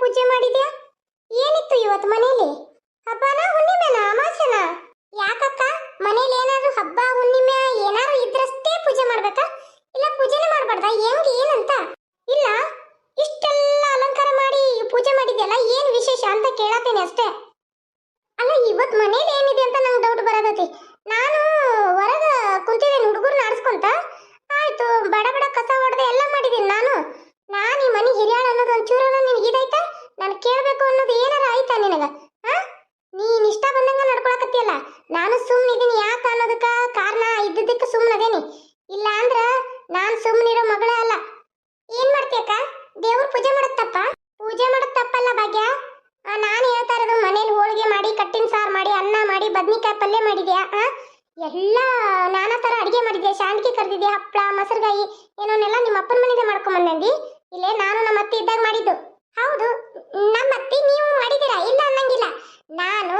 ಪೂಜೆ ಮಾಡಿದ್ಯಾ? ಏನಿತ್ತು ಇವತ್ತು ಮನೇಲಿ? ಹಬ್ಬನಾ ಹುಣ್ಣಿಮೆನಾ ಅಮಾಸೆನಾ? ಯಾಕಕ್ಕ ಮನೇಲಿ ಏನಾದ್ರು ಹಬ್ಬ ಹುಣ್ಣಿಮೆ ಏನಾದ್ರು ಇದ್ರಷ್ಟೇ ಪೂಜೆ ಮಾಡ್ಬೇಕಾ? ಇಲ್ಲ ಪೂಜೆನೇ ಮಾಡ್ಬಾರ್ದಾ? ಹೆಂಗ್ ಏನಂತ? ಇಲ್ಲ ಇಷ್ಟೆಲ್ಲ ಅಲಂಕಾರ ಮಾಡಿ ಪೂಜೆ ಮಾಡಿದ್ಯಲ್ಲ, ಏನ್ ವಿಶೇಷ ಅಂತ ಕೇಳತ್ತೇನೆ ಅಷ್ಟೇ. ಅಲ್ಲ ಇವತ್ತು ಮನೇಲಿ ಏನಿದೆ ಅಂತ ನಂಗೆ ಡೌಟ್ ಬರತೈತಿ. ನಾನು ಹೊರಗ ಕುಂತಿದ್ದೇನೆ ಹುಡುಗರ್ನ ಆಡ್ಸ್ಕೊಂತ. ಆಯ್ತು ಬಡ ಬಡ ಕಸ ಹೊಡೆದೆ ಎಲ್ಲ ಮಾಡಿದ್ದೀನಿ ನಾನು ಈ ಮನೆ ಹಿರಿಯಾಳ ಅನ್ನೋದು ಒಂಚೂರ ನಿನಗೆ ಇದಾಯ್ತಾ? ನಾನು ಕೇಳಬೇಕು ಅನ್ನೋದು ಏನಾರ ಆಯ್ತಾ ನಿನಗ? ಹಾ, ನೀನ್ ಇಷ್ಟ ಬಂದಂಗ ನಡ್ಕೊಳಕತ್ತಿಯಲ್ಲ. ನಾನು ಸುಮ್ಮನಿದ್ದೀನಿ ಯಾಕ ಅನ್ನೋದಕ್ಕ ಕಾರಣ ಇದ್ದದಕ್ಕೆ ಸುಮ್ಮನದೇನಿ. ಇಲ್ಲ ಅಂದ್ರ ನಾನು ಸುಮ್ಮನಿರೋ ಮಗಳೇ ಅಲ್ಲ. ಏನ್ ಮಾಡ್ತೀಯಕ್ಕ? ದೇವ್ರ ಪೂಜೆ ಮಾಡೋದ್ ತಪ್ಪ? ಪೂಜೆ ಮಾಡೋದ್ ತಪ್ಪಲ್ಲ ಭಾಗ್ಯ. ನಾನು ಹೇಳ್ತಾ ಇರೋದು ಮನೇಲಿ ಹೋಳಿಗೆ ಮಾಡಿ ಕಟ್ಟಿನ ಸಾರು ಮಾಡಿ ಅನ್ನ ಮಾಡಿ ಬದ್ನಿಕಾಯಿ ಪಲ್ಯ ಮಾಡಿದ್ಯಾ? ಎಲ್ಲ ನಾನಾ ತರ ಅಡಿಗೆ ಮಾಡಿದ್ಯಾ, ಶಾಂತಿಗೆ ಕರೆದಿದ್ಯಾ, ಹಪ್ಪಳ ಮೊಸರುಗಾಯಿ ಏನೋನೆಲ್ಲ ನಿಮ್ಮ ಅಪ್ಪನ ಮನೆಯಿಂದ ಮಾಡ್ಕೊಂಬಂದಿ. ಇಲ್ಲೇ ನಾನು ನಮ್ಮ ಅತ್ತೆ ಇದ್ದಾಗ ಮಾಡಿದ್ದು. ಹೌದು, ನಮ್ಮ ಅತ್ತೆ ನೀವು ಮಾಡಿದ್ದೀರಾ, ಇಲ್ಲ ಅನ್ನಂಗಿಲ್ಲ. ನಾನು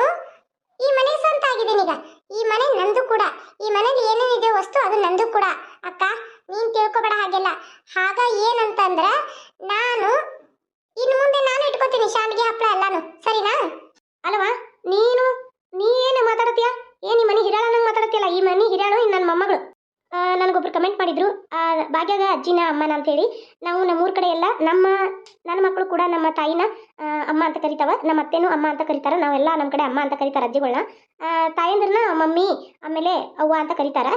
ಈ ಮನೆ ಸ್ವಂತ ಆಗಿದ್ದೀನಿ ಈಗ. ಈ ಮನೆ ನಂದು ಕೂಡ. ಈ ಮನೇಲಿ ಏನೇನಿದೆ ವಸ್ತು ಅದು ನಂದು ಕೂಡ. ಅಕ್ಕ ನೀನ್ ತಿಳ್ಕೊಬೇಡ ಹಾಗೆಲ್ಲ. ಹಾಗ ಏನಂತಂದ್ರ ನಾನು ಇನ್ನು ಮುಂದೆ ನಾನು ಇಟ್ಕೋತೀನಿ ಶಾವಿಗೆ ಹಪ್ಪಳ ಎಲ್ಲಾನು, ಸರಿನಾ? ಅಲ್ವಾ ನೀನು ಮಾತಾಡತ್ತೀಯ? ಏನ್ ಈ ಮನೆ ಹಿರಾಳ ನಂಗೆ ಮಾತಾಡತ್ತಿಯಲ್ಲ? ಈ ಮನೆ ಹಿರಾಳು ನನ್ನ ಮೊಮ್ಮಗಳು. ನನಗೊಬ್ರು ಕಮೆಂಟ್ ಮಾಡಿದ್ರು, ಭಾಗ್ಯಾಗ ಅಜ್ಜಿನ ಅಮ್ಮನ ಅಂತ ಹೇಳಿ. ನಾವು ನಮ್ಮೂರ ಕಡೆ ಎಲ್ಲ ನನ್ನ ಮಕ್ಕಳು ಕೂಡ ನಮ್ಮ ತಾಯಿನ ಅಮ್ಮ ಅಂತ ಕರಿತಾವ, ನಮ್ಮ ಅತ್ತೆನೂ ಅಮ್ಮ ಅಂತ ಕರೀತಾರ. ನಾವೆಲ್ಲ ನಮ್ಮ ಕಡೆ ಅಮ್ಮ ಅಂತ ಕರೀತಾರ ಅಜ್ಜಿಗಳನ್ನ. ತಾಯಂದ್ರನ್ನ ಮಮ್ಮಿ ಆಮೇಲೆ ಅವ್ವ ಅಂತ ಕರೀತಾರ.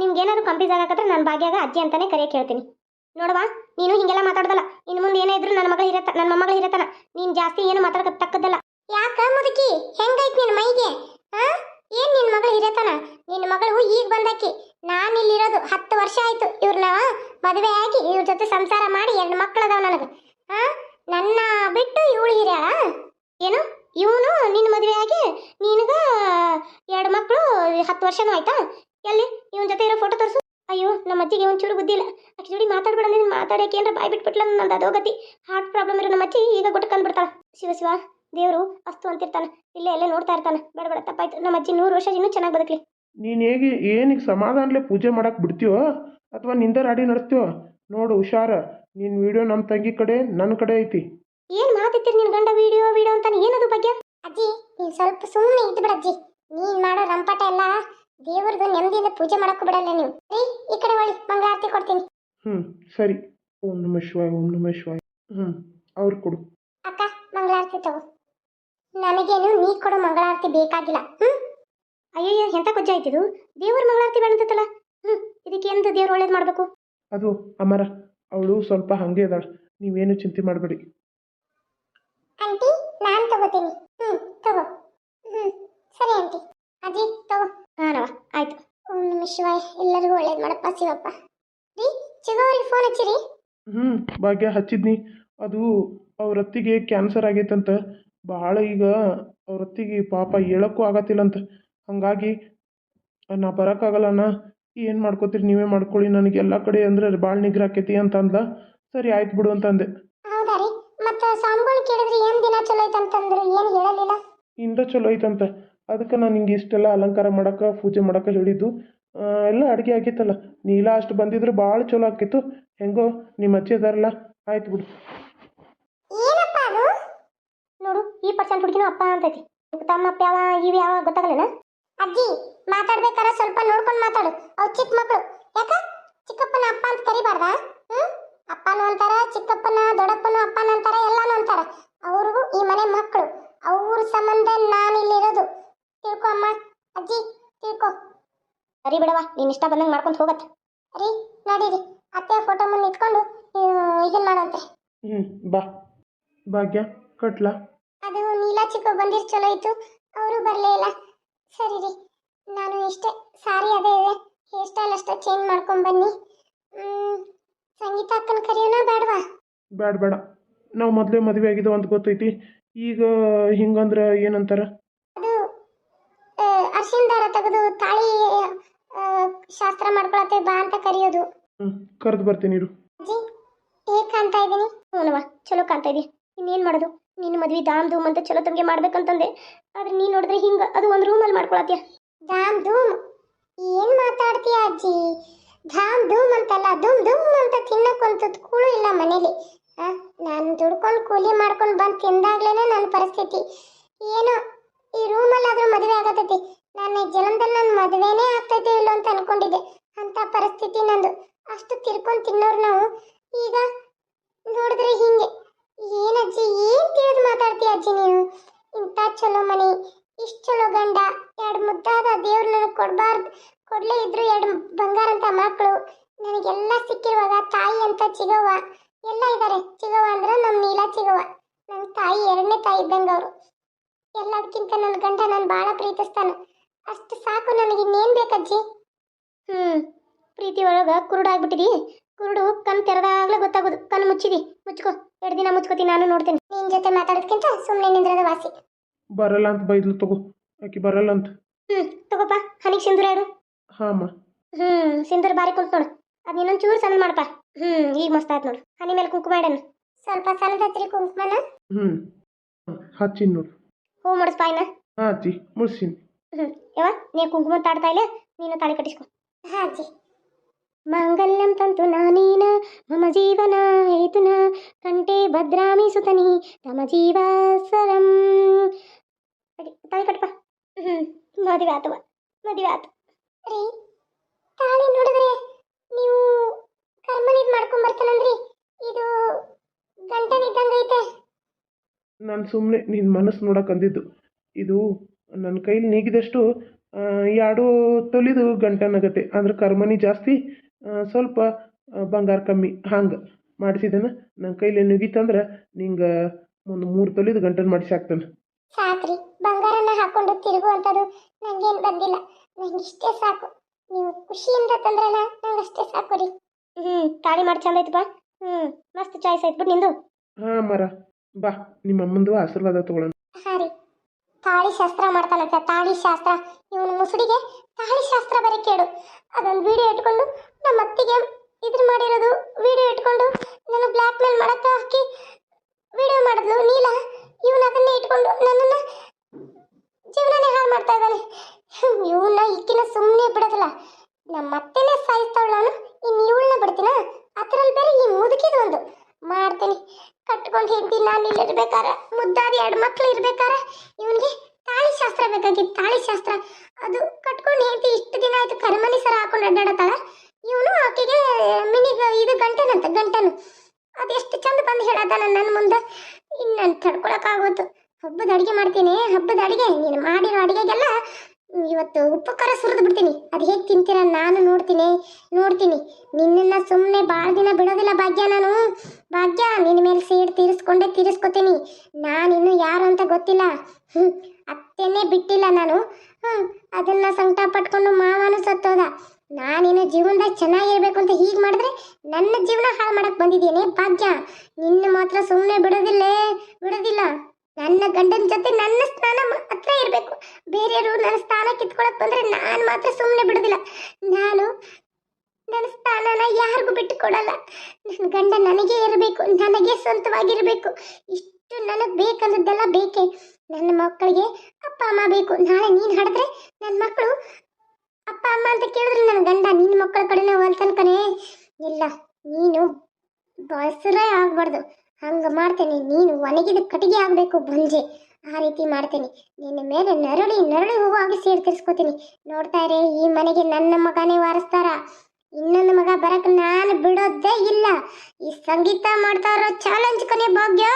ನಿಮ್ಗೆ ಏನಾದ್ರು ಕನ್ಫ್ಯೂಸ್ ಆಗಕತ್ರ ನಾನು ಭಾಗ್ಯಾಗ ಅಜ್ಜಿ ಅಂತಾನೆ ಕರೆಯಕ್ಕೆ ಹೇಳ್ತೀನಿ. ನೋಡವಾ, ನೀನು ಹಿಂಗೆಲ್ಲ ಮಾತಾಡ್ದಲ್ಲ. ಇನ್ನು ಮುಂದೆ ಏನೇ ಇದ್ರು ನನ್ನ ಮೊಮ್ಮಗಳು ಇರತ್ತಾನ. ನೀನ್ ಜಾಸ್ತಿ ಏನು ಮಾತಾಡಕ ತಕ್ಕದಲ್ಲ. ಯಾಕ ಮುದುಕಿ ಹೆಂಗೈತ್ ನಿನ್ ಮೈಗೆ? ಏನ್ ನಿನ್ ಮಗಳು ಹಿರೇತನ? ನಿನ್ನ ಮಗಳು ಈಗ ಬಂದಾಕಿ. ನಾನು ಇಲ್ಲಿರೋದು 10 ವರ್ಷ ಆಯ್ತು. ಇವ್ರನ್ನ ಮದುವೆ ಆಗಿ ಇವ್ರ ಜೊತೆ ಸಂಸಾರ ಮಾಡಿ 2 ಮಕ್ಕಳದಾವ ನನಗೆ. ನನ್ನ ಬಿಟ್ಟು ಇವಳು ಹಿರಿಯಾಳ? ಏನು ಇವನು ನಿನ್ನ ಮದುವೆ ಆಗಿ ನಿನಗ 2 ಮಕ್ಕಳು 10 ವರ್ಷನೂ ಆಯ್ತಾ? ಎಲ್ಲಿ ಇವನ್ ಜೊತೆ ಇರೋ ಫೋಟೋ ತೋರಿಸು. ಅಯ್ಯೋ ನಮ್ಮ ಅಜ್ಜಿಗೆ ಒಂಚೂರು ಬುದ್ಧಿ ಇಲ್ಲ. ಆಕೆ ಜೋಡಿ ಮಾತಾಡ್ಬೇಡ ಅಂದ್ರೆ ಮಾತಾಡಕ್ಕೆ ಏನಾರ ಬಾಯ್ ಬಿಟ್ಬಿಟ್ಲ ನಂದು ಅದೋಗತಿ. ಹಾರ್ಟ್ ಪ್ರಾಬ್ಲಮ್ ಇರೋ ನಮ್ಮ ಅಜ್ಜಿ ಈಗ ಗುಟ್ಟಕಂದ್ಬಿಡ್ತಾಳ. ಶಿವ ದೇವರು ಅಸ್ತು ಅಂತಿರ್ತಾನೆ, ಇಲ್ಲೇ ನೋಡ್ತಾ ಇರ್ತಾನೆ. ಬೇಡ ತಪ್ಪಾಯ್ತು. ನಮ್ಮ ಅಜ್ಜಿ 100 ವರ್ಷ ಇನ್ನೂ ಚೆನ್ನಾಗಿ ಬದುಕಲಿ. ನೀನು ಏನಕ್ಕೆ ಸಮಾಧಾನಲೇ ಪೂಜೆ ಮಾಡಕ್ಕೆ ಬಿಡ್ತೀವೋ ಅಥವಾ ನಿಂದ ರಾಡಿ ನಡೆಸ್ತೀವೋ ನೋಡು ಹುಷಾರ. ನಿನ್ನ ವಿಡಿಯೋ ನಮ್ಮ ತಂಗಿ ಕಡೆ ನನ್ನ ಕಡೆ ಐತಿ. ಏನು ಮಾತಿತ್ತೀರಿ ನಿನ್ನ ಗಂಡ ವಿಡಿಯೋ ಅಂತಾನೆ? ಏನದು ಬಗ್ಗೆ? ಅಜ್ಜಿ ನೀನು ಸ್ವಲ್ಪ ಸುಮ್ಮನೆ ಇದ್ದು ಬಿಡಜ್ಜಿ. ನೀನು ಮಾಡೋ ರಂಪಾಟ ಎಲ್ಲ ದೇವ್ರದ್ದು ನೆಮ್ಮದಿಯಿಂದ ಪೂಜೆ ಮಾಡಕ್ಕೂ ಬಿಡಲ್ಲ ನೀವು. ರೀ ಈ ಕಡೆ ಒಳ್ಳೆ ಮಂಗಳಾರತಿ ಕೊಡ್ತೀನಿ. ಸರಿ. ಓಂ ನಮಃ ಶಿವಾಯ, ಓಂ ನಮಃ ಶಿವಾಯ. ಅವ್ರು ಕೊಡು. ಅಕ್ಕ ಮಂಗಳಾರತಿ ತಗೋ. ನನಗೇನು ನೀ ಕೊಡೋ ಮಂಗಳಾರತಿ ಬೇಕಾಗಿಲ್ಲ. ಅಯ್ಯಯ್ಯ ಎಂತ ಕೊಜ್ಜ ಆಯ್ತಿದು. ದೇವ್ರ ಮಂಗಳಾರತಿ ಬೇಡಂತಲ್ಲ. ಇದಕ್ಕೆ ಎಂದು ದೇವ್ರು ಒಳ್ಳೇದು ಮಾಡಬೇಕು? ಅದು ಅಮರ, ಅವಳು ಸ್ವಲ್ಪ ಹಂಗೆ ಇದ್ದಾಳ, ನೀವೇನು ಚಿಂತೆ ಮಾಡಬೇಡಿ. ಆಂಟಿ ನಾನು ತಗೋತೀನಿ. ತಗೋ. ಸರಿ ಆಂಟಿ. ಅಜ್ಜಿ ತಗೋ. ಹಾನವ ಆಯ್ತು. ಓಂ ನಮಃ ಶಿವಾಯ. ಎಲ್ಲರಿಗೂ ಒಳ್ಳೇದು ಮಾಡಪ್ಪ ಶಿವಪ್ಪ. ರೀ ಚಿಗವ್ರಿಗೆ ಫೋನ್ ಹಚ್ಚಿರಿ. ಭಾಗ್ಯ ಹಚ್ಚಿದ್ನಿ. ಅದು ಅವ್ರತ್ತಿಗೆ ಕ್ಯಾನ್ಸರ್ ಆಗೈತಂತ. ಭಾಳ ಈಗ ಅವ್ರತ್ತಿಗೆ ಪಾಪ ಹೇಳಕ್ಕೂ ಆಗತ್ತಿಲ್ಲಂತ. ಹಾಗಾಗಿ ನಾ ಬರೋಕ್ಕಾಗಲ್ಲಣ್ಣ, ಏನು ಮಾಡ್ಕೋತೀರಿ ನೀವೇ ಮಾಡ್ಕೊಳ್ಳಿ, ನನಗೆ ಎಲ್ಲ ಕಡೆ ಅಂದ್ರೆ ಭಾಳ ನಿಗ್ರಾಕೈತಿ ಅಂತ ಅಂದ. ಸರಿ ಆಯ್ತು ಬಿಡು ಅಂತಂದೆ. ಹೌದಾ ರೀ? ಮತ್ತೆ ಸ್ವಾಮಿಗಳು ಕೇಳಿದ್ರಿ ಏನು ದಿನ ಚಲೋ ಐತಂತಂದ್ರು, ಏನು ಹೇಳಲಿಲ್ಲ? ಇಂದ ಚಲೋ ಐತಂತ. ಅದಕ್ಕೆ ನಾನು ನಿಂಗೆ ಇಷ್ಟೆಲ್ಲ ಅಲಂಕಾರ ಮಾಡೋಕೆ ಪೂಜೆ ಮಾಡೋಕೆ ಹೇಳಿದ್ದು. ಎಲ್ಲ ಅಡುಗೆ ಆಗೈತಲ್ಲ, ನೀಲ ಅಷ್ಟು ಬಂದಿದ್ರೆ ಭಾಳ ಚಲೋ ಆಕಿತ್ತು. ಹೆಂಗೋ ನಿಮ್ಮ ಅಜ್ಜಿ ಅದಾರಲ್ಲ, ಆಯ್ತು ಬಿಡು. ಏನಪ್ಪ ಅದು? ನೋಡು ಈ ಪರ್ಸೆಂಟ್ ಹುಡುಗಿನೂ ಅಪ್ಪ ಅಂತೈತಿ. ತಮ್ಮ ಅಪ್ಪ ಯಾವ ಇವು ಯಾವ ಗೊತ್ತಾಗಲೇನ? ಅಜ್ಜಿ ಮಾತಾಡ್ಬೇಕಾರ ಸ್ವಲ್ಪ ನೋಡ್ಕೊಂಡು ಮಾತಾಡು. ಅವು ಚಿಕ್ಕ ಮಕ್ಕಳು. ಯಾಕ ಚಿಕ್ಕಪ್ಪನ ಅಪ್ಪ ಅಂತ ಕರಿಬಾರ್ದಾ? ಅಪ್ಪನೂ ಅಂತಾರ, ಚಿಕ್ಕಪ್ಪನ ದೊಡ್ಡಪ್ಪನ ಅಪ್ಪನ ಅಂತಾರ, ಎಲ್ಲಾನು ಅಂತಾರ. ಅವ್ರಿಗೂ ಈ ಮನೆ ಮಕ್ಕಳು. ಅವ್ರ ಸಂಬಂಧ ನಾನು ಇಲ್ಲಿರೋದು. ತಿಳ್ಕೊ ಅಮ್ಮ. ಅಜ್ಜಿ ತಿಳ್ಕೊ. ಸರಿ ಬಿಡವಾ, ನೀನು ಇಷ್ಟ ಬಂದಂಗೆ ಮಾಡ್ಕೊಂಡು ಹೋಗತ್ತೆ. ರೀ ನಡೀರಿ, ಅತ್ತೆ ಫೋಟೋ ಮುಂದೆ ನಿಂತ್ಕೊಂಡು ಇದನ್ನ ಮಾಡಂತೆ. ಬಾ ಭಾಗ್ಯ ಕಟ್ಲಾ. ಅದು ನೀಲಾ ಚಿಕ್ಕ ಬಂದಿರ್ ಚಲೋ ಇತ್ತು, ಅವರು ಬರಲೇ ಇಲ್ಲ. ಸರಿ ರೀ, ನಾನು ಇಷ್ಟೇ ಸಾರಿ ಅದೇ ಇದೆ, ಹೇರ್ ಸ್ಟೈಲ್ ಅಷ್ಟೇ ಚೇಂಜ್ ಮಾಡ್ಕೊಂಡು ಬನ್ನಿ. ಸಂಗೀತ ಅಕ್ಕನ ಕರೆಯೋಣ ಬೇಡವಾ? ಬೇಡ, ನಾವು ಮೊದಲೇ ಮದುವೆ ಆಗಿದ್ದೋ ಅಂತ ಗೊತ್ತೈತಿ. ಈಗ ಹಿಂಗಂದ್ರೆ ಏನಂತಾರ? ಅದು ಅರ್ಶಿನ ದಾರ ತೆಗೆದು ತಾಳಿ ಶಾಸ್ತ್ರ ಮಾಡ್ಕೊಳತ್ತೆ ಬಾ ಅಂತ ಕರೆಯೋದು. ಕರೆದು ಬರ್ತೀನಿ ಇರು. ಅಜ್ಜಿ ಹೇಗೆ ಕಾಣ್ತಾ ಇದ್ದೀನಿ? ಹ್ಞೂನವ್ವ ಚಲೋ ಕಾಣ್ತಾ ಇದೀಯ. ಇನ್ನೇನು ಮಾಡೋದು, ನಿನ್ನ ಮದ್ವೆ ಧಾಮ್ ಧೂಮ್ ಅಂತ ಚಲೋ ತಮಗೆ ಮಾಡ್ಬೇಕಂತಂದೆ. ಆದ್ರೆ ನೀನು ನೋಡಿದ್ರೆ ಹಿಂಗೆ ಅದು ಒಂದು ರೂಮಲ್ಲಿ ಮಾಡ್ಕೊಳತ್ತೀಯ. ಧಾಮ್ ಧೂಮ್ ಏನು ಮಾತಾಡ್ತೀಯ ಅಜ್ಜಿ? ಧಾಮ್ ಧೂಮ್ ಅಂತಲ್ಲ, ಧೂಮ್ ಧೂಮ್ ಅಂತ ತಿನ್ನಕ್ಕಂತದ್ದು ಕೂಳು ಇಲ್ಲ ಮನೇಲಿ. ಆ, ನಾನು ದುಡ್ಕೊಂಡು ಕೂಲಿ ಮಾಡ್ಕೊಂಡು ಬಂದು ತಿಂದಾಗ್ಲೇನೆ ನನ್ನ ಪರಿಸ್ಥಿತಿ ಏನೋ ಈ ರೂಮಲ್ಲಾದ್ರೂ ಮದುವೆ ಆಗತೈತಿ. ನನ್ನ ಈ ಜನ್ಮದಲ್ಲಿ ನನ್ನ ಮದುವೆನೇ ಆಗ್ತೈತೆ ಇಲ್ಲೋ ಅಂತ ಅನ್ಕೊಂಡಿದ್ದೆ. ಅಂತ ಪರಿಸ್ಥಿತಿ ನಂದು. ಅಷ್ಟು ತಿರ್ಕೊಂಡು ತಿನ್ನೋರು ನಾವು ಈಗ ನೋಡಿದ್ರೆ ಹಿಂಗೆ. ಏನಜ್ಜಿ ಏನ್ ತಿಳಿದು ಮಾತಾಡ್ತೀಯ ಅಜ್ಜಿ ನೀನು? ಇಂಥ ಚಲೋ ಮನೆ, ಇಷ್ಟು ಚಲೋ ಗಂಡ, ಎರಡು ಮುದ್ದಾದ ದೇವ್ರು ನನಗೆ ಕೊಡ್ಲೇ ಇದ್ರು ಎರಡು ಬಂಗಾರ ಅಂತ ಮಕ್ಕಳು, ನನಗೆಲ್ಲ ಸಿಕ್ಕಿರುವಾಗ ತಾಯಿ ಅಂತ ಚಿಗವ್ವ ಎಲ್ಲ ಇದ್ದಾರೆ. ಚಿಗವ್ವ ಅಂದ್ರೆ ನಮ್ಮ ನೀಲ ಚಿಗವ್ವ, ನನ್ನ ತಾಯಿ ಎರಡನೇ ತಾಯಿ ಇದ್ದಂಗೆ ಅವರು. ಎಲ್ಲದಕ್ಕಿಂತ ನನ್ನ ಗಂಡ ನಾನು ಭಾಳ ಪ್ರೀತಿಸ್ತಾನೆ. ಅಷ್ಟು ಸಾಕು ನನಗೆ. ಇನ್ನೇನು ಬೇಕಜ್ಜಿ? ಪ್ರೀತಿ ಒಳಗೆ ಕುರುಡಾಗ್ಬಿಟ್ಟಿದಿ. ಕುರುಡು ಕಣ್ ತೆರೆದಾಗ್ಲೇ ಗೊತ್ತಾಗೋದು. ಕಣ್ಣು ಮುಚ್ಚಿದಿ, ಮುಚ್ಕೋ. 2 ದಿನ ಮುಚ್ಕೋತೀನಿ, ನಾನು ನೋಡ್ತೀನಿ. ನಿನ್ನ ಜೊತೆ ಮಾತಾಡೋದಕ್ಕಿಂತ ಸುಮ್ಮನೆ ನಿಂದ್ರದ ವಾಸಿ. ಬರಲ್ಲ ಅಂತ ಬೈದ್ಲು ತಗೋ, ಆಕಿ ಬರಲ್ಲ ಅಂತ. ತಗೋಪ್ಪ, ಹನಿಗೆ ಸಿಂಧೂರ ಇಡು. ಹಾಂ ಅಮ್ಮ. ಸಿಂಧೂರ ಬಾರಿ ಕುಂತ ನೋಡು. ಅದು ಇನ್ನೊಂದು ಚೂರು ಸಣ್ಣ ಮಾಡಪ್ಪ. ಈಗ ಮಸ್ತ್ ಆಯ್ತು ನೋಡು. ಹನಿ ಮೇಲೆ ಕುಂಕುಮ ಇಡನು. ಸ್ವಲ್ಪ ಸಣ್ಣದ ಹಚ್ಚಿರಿ ಕುಂಕುಮನ. ಹಚ್ಚಿನ ನೋಡು. ಹೂ ಮುಡಿಸ್ಪಾಯಿನ. ಹಾಂ ಅಜ್ಜಿ, ಮುಡ್ಸಿನಿ. ಯವ್ವ, ನೀ ಕುಂಕುಮ ತಾಡ್ತಾ ಇಲ್ಲ, ನೀನು ತಾಳಿ ಕಟ್ಟಿಸ್ಕೊ. ಹಾಂ ಅಜ್ಜಿ. ಮಾಂಗಲ್ಯಂ ತಂತು ನಾನೇನ ಮಮ ಜೀವನ ಹೇತುನ ಕಂಠೆ ಭದ್ರಾಮಿ ಸುತನಿ ತಮ ಜೀವಾಸರಂ. ತಾಳಿ ಕಟ್ಟಪ್ಪ. ಮದುವೆ ಆತವ, ಮದುವೆ ಆತು ರೀ. ತಾಳಿ ನೋಡಿದ್ರೆ ನೀವು ಕರ್ಮನಿದ್ ಮಾಡ್ಕೊಂಡ್ ಬರ್ತಾನಂದ್ರಿ, ಇದು ಗಂಟನಿದ್ದಂಗೆ ಐತೆ. ನಾನು ಸುಮ್ಮನೆ ನಿನ್ನ ಮನಸ್ಸು ನೋಡಕ್ಕೆ ಅಂದಿದ್ದು. ಇದು ನನ್ನ ಕೈಲಿ ನೀಗಿದಷ್ಟು 2 ತೊಲಿದು ಗಂಟನಾಗತ್ತೆ. ಅಂದ್ರೆ ಕರ್ಮನಿ ಜಾಸ್ತಿ, ಸ್ವಲ್ಪ ಬಂಗಾರ ಕಮ್ಮಿ. ಹಂಗೆ ಮಾಡಿಸಿದನ. ನನ್ನ ಕೈಲಿ ನುಗಿತಂದ್ರೆ ನಿಂಗೆ ಒಂದು 3 ತೊಲಿದು ಗಂಟನ ಮಾಡಿಸಿ ಹಾಕ್ತಾನೆ. ಸಾಕ್ರಿ, ಬಂಗಾರನ ಹಾಕೊಂಡು ತಿರುಗುವಂಥದ್ದು ನಂಗೇನು ಬಂದಿಲ್ಲ. ನಂಗೆ ಇಷ್ಟೇ ಸಾಕು. ನೀವು ಖುಷಿಯಿಂದ ತಂದ್ರಲ್ಲ, ನಂಗೆ ಅಷ್ಟೇ ಸಾಕು ರೀ. ತಾಳಿ ಮಾಡಿ ಚಂದ ಐತಪ್ಪ. ಮಸ್ತ್ ಚಾಯ್ಸ್ ಐತ್ ಬಿಟ್ಟು ನಿಂದು. ಹಾಂ ಮರ, ಬಾ ನಿಮ್ಮ ಅಮ್ಮಂದು ಆಶೀರ್ವಾದ ತಗೊಳ್ಳೋಣ. ಹಾಂ ರೀ. ತಾಳಿ ಶಾಸ್ತ್ರ ಮಾಡ್ತಾನಂತ. ತಾಳಿ ಶಾಸ್ತ್ರ ಇವನು ಮುಸುಡಿಗೆ ತಾಳಿ ಶಾಸ್ತ್ರ ಬರೀ ಕೇಳು. ಅದೊಂದು ವಿಡಿಯೋ ಇಟ್ಕೊಂಡು ನಮ್ಮ ಅತ್ತಿಗೆ ಇದ್ರ ಮಾಡಿರೋದು ವಿಡಿಯೋ ಇಟ್ಕೊಂಡು ನಾನು ಬ್ಲ್ಯಾಕ್ ಮೇಲ್ ಮಾಡಕ್ಕೆ ಹಾಕಿ ವಿಡಿಯೋ ಮಾಡಿದ್ಲು ನೀಲ. ಇವನು ಅದನ್ನೇ ಇಟ್ಕೊಂಡು ನನ್ನನ್ನು ಜೀವನನೇ ಹಾಳು ಮಾಡ್ತಾ ಇದ್ದಾನೆ. ಇವನ್ನ ಈಕಿನ ಸುಮ್ಮನೆ ಬಿಡೋದಿಲ್ಲ. ನಮ್ಮ ಅತ್ತೆನೇ ಸಾಯಿಸ್ತಾವಳು ನಾನು, ಇನ್ನು ಇವಳನ್ನ ಬಿಡ್ತೀನ? ಅದರಲ್ಲಿ ಬೇರೆ ಈ ಮುದುಕಿದ ಒಂದು ಮಾಡ್ತೀನಿ. ಕಟ್ಕೊಂಡು ಹೆಂಡತಿ ನಾನು ಇಲ್ಲಿರ್ಬೇಕಾರ, ಮುದ್ದಾದ 2 ಮಕ್ಳು ಇರ್ಬೇಕಾರ ಇವನಿಗೆ ತಾಳಿ ಶಾಸ್ತ್ರ ಬೇಕಾಗಿತ್ತು. ತಾಳಿ ಶಾಸ್ತ್ರ ಅದು ಕಟ್ಕೊಂಡು ಹೆಂಡತಿ ಇಷ್ಟು ದಿನ ಆಯ್ತು ಕರ್ಮನಿ ಸರ ಹಾಕೊಂಡು ಅಡ್ಡಾಡತ್ತಾಳ. ಇವನು ಆಕೆಗೆ ಇದು ಗಂಟೆನಂತ ಗಂಟನು. ಅದೆಷ್ಟು ಚಂದ ಬಂದು ಹೇಳದ ನನ್ನ ಮುಂದೆ. ಇನ್ನು ನಾನು ತಡ್ಕೊಳಕ್ಕಾಗೋದು. ಹಬ್ಬದ ಅಡುಗೆ ಮಾಡ್ತೀನಿ. ಹಬ್ಬದ ಅಡುಗೆ ನೀನು ಮಾಡಿರೋ ಅಡುಗೆಗೆಲ್ಲ ಇವತ್ತು ಉಪ್ಪು ಖಾರ ಸುರಿದು ಬಿಡ್ತೀನಿ. ಅದು ಹೇಗೆ ತಿಂತೀರ ನಾನು ನೋಡ್ತೀನಿ. ನಿನ್ನನ್ನು ಸುಮ್ಮನೆ ಭಾಳ ದಿನ ಬಿಡೋದಿಲ್ಲ ಭಾಗ್ಯ. ನಾನು ಭಾಗ್ಯ ನಿನ್ನ ಮೇಲೆ ಸೇಡ್ ತೀರಿಸ್ಕೊತೀನಿ. ನಾನಿನ್ನು ಯಾರು ಅಂತ ಗೊತ್ತಿಲ್ಲ. ಅತ್ತೆನೇ ಬಿಟ್ಟಿಲ್ಲ ನಾನು. ಅದನ್ನು ಸಂಕಟ ಪಟ್ಕೊಂಡು ಮಾವನು ಸತ್ತೋದ. ನಾನಿನ್ನು ಜೀವನದಾಗ ಚೆನ್ನಾಗಿರ್ಬೇಕು ಅಂತ ಹೀಗೆ ಮಾಡಿದ್ರೆ ನನ್ನ ಜೀವನ ಹಾಳು ಮಾಡಕ್ಕೆ ಬಂದಿದ್ದೀನಿ ಭಾಗ್ಯ. ನಿನ್ನ ಮಾತ್ರ ಸುಮ್ಮನೆ ಬಿಡೋದಿಲ್ಲ. ನನ್ನ ಗಂಡನ ಜೊತೆ ನನ್ನ ಸ್ಥಾನ ಹತ್ರ ಇರಬೇಕು. ಬೇರೆಯವರು ನನ್ನ ಸ್ಥಾನ ಕಿತ್ಕೊಳಕ್ ಬಂದ್ರೆ ನಾನು ಮಾತ್ರ ಸುಮ್ಮನೆ ಬಿಡೋದಿಲ್ಲ. ನಾನು ನನ್ನ ಸ್ಥಾನನ ಯಾರಿಗೂ ಬಿಟ್ಟು ಕೊಡಲ್ಲ. ನನ್ನ ಗಂಡ ನನಗೇ ಇರಬೇಕು, ನನಗೆ ಸ್ವಂತವಾಗಿರಬೇಕು. ಇಷ್ಟು ನನಗೆ ಬೇಕಂದದ್ದೆಲ್ಲ ಬೇಕೇ. ನನ್ನ ಮಕ್ಕಳಿಗೆ ಅಪ್ಪ ಅಮ್ಮ ಬೇಕು. ನಾಳೆ ನೀನು ಹಾಡಿದ್ರೆ ನನ್ನ ಮಕ್ಕಳು ಅಪ್ಪ ಅಮ್ಮ ಅಂತ ಕೇಳಿದ್ರೆ ನನ್ನ ಗಂಡ ನಿನ್ನ ಮಕ್ಕಳ ಕಡೆನೇ ಹೊಲ್ತನ್ಕನೇ ಇಲ್ಲ. ನೀನು ಬಸರೇ ಆಗ್ಬಾರ್ದು. ಹಂಗೆ ಮಾಡ್ತೇನೆ. ನೀನು ಒಣಗಿದ ಕಟ್ಟಿಗೆ ಆಗಬೇಕು ಬಂಜೆ. ಆ ರೀತಿ ಮಾಡ್ತೇನೆ. ನಿನ್ನ ಮೇಲೆ ನರಳಿ ಹೂವಾಗಿ ಸೇರ್ತಿರ್ಸ್ಕೊತೀನಿ. ನೋಡ್ತಾ ಇರೇ, ಈ ಮನೆಗೆ ನನ್ನ ಮಗನೇ ವಾರಿಸ್ತಾರ. ಇನ್ನೊಂದು ಮಗ ಬರಕ್ಕೆ ನಾನು ಬಿಡೋದೇ ಇಲ್ಲ. ಈ ಸಂಗೀತ ಮಾಡ್ತಾ ಇರೋ ಚಾಲೆಂಜ್ ಕೊನೆ ಭಾಗ್ಯ.